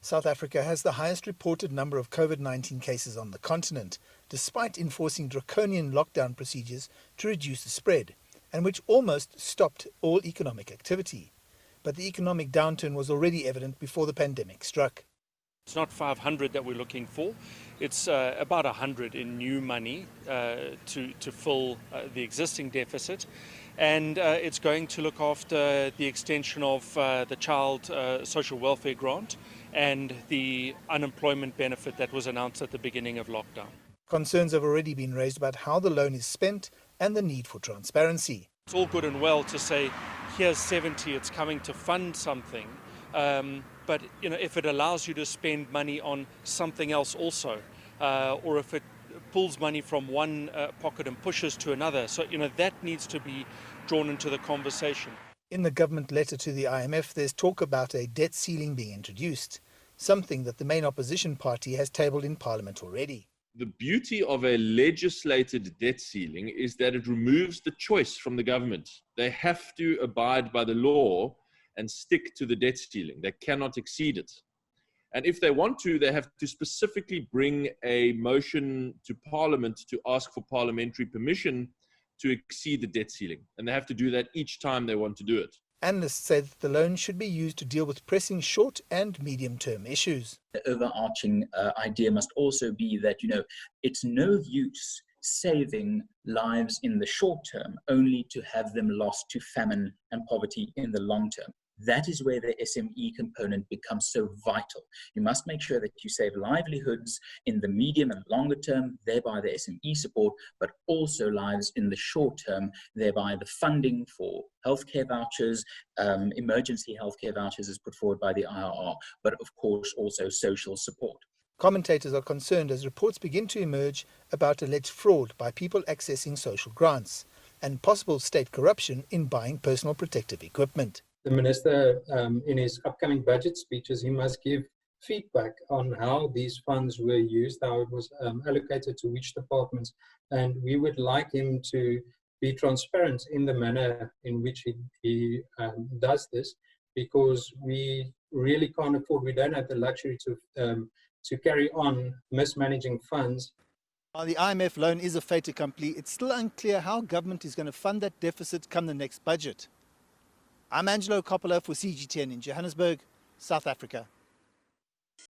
South Africa has the highest reported number of COVID-19 cases on the continent, despite enforcing draconian lockdown procedures to reduce the spread, and which almost stopped all economic activity. But the economic downturn was already evident before the pandemic struck. It's not 500 that we're looking for. It's about 100 in new money to fill the existing deficit. And it's going to look after the extension of the child social welfare grant and the unemployment benefit that was announced at the beginning of lockdown. Concerns have already been raised about how the loan is spent and the need for transparency. It's all good and well to say, here's 70, it's coming to fund something. But if it allows you to spend money on something else also, or if it pulls money from one pocket and pushes to another, so that needs to be drawn into the conversation. In the government letter to the IMF, there's talk about a debt ceiling being introduced, something that the main opposition party has tabled in Parliament already. The beauty of a legislated debt ceiling is that it removes the choice from the government. They have to abide by the law and stick to the debt ceiling. They cannot exceed it. And if they want to, they have to specifically bring a motion to Parliament to ask for parliamentary permission to exceed the debt ceiling. And they have to do that each time they want to do it. Analysts say that the loan should be used to deal with pressing short and medium-term issues. The overarching idea must also be that, it's no use saving lives in the short term only to have them lost to famine and poverty in the long term. That is where the SME component becomes so vital. You must make sure that you save livelihoods in the medium and longer term, thereby the SME support, but also lives in the short term, thereby the funding for healthcare vouchers, emergency healthcare vouchers as put forward by the IRR, but of course also social support. Commentators are concerned as reports begin to emerge about alleged fraud by people accessing social grants and possible state corruption in buying personal protective equipment. The Minister, in his upcoming budget speeches, he must give feedback on how these funds were used, how it was allocated to which departments, and we would like him to be transparent in the manner in which he does this, because we really can't afford, we don't have the luxury to carry on mismanaging funds. While the IMF loan is a fait accompli, it's still unclear how government is going to fund that deficit come the next budget. I'm Angelo Coppola for CGTN in Johannesburg, South Africa.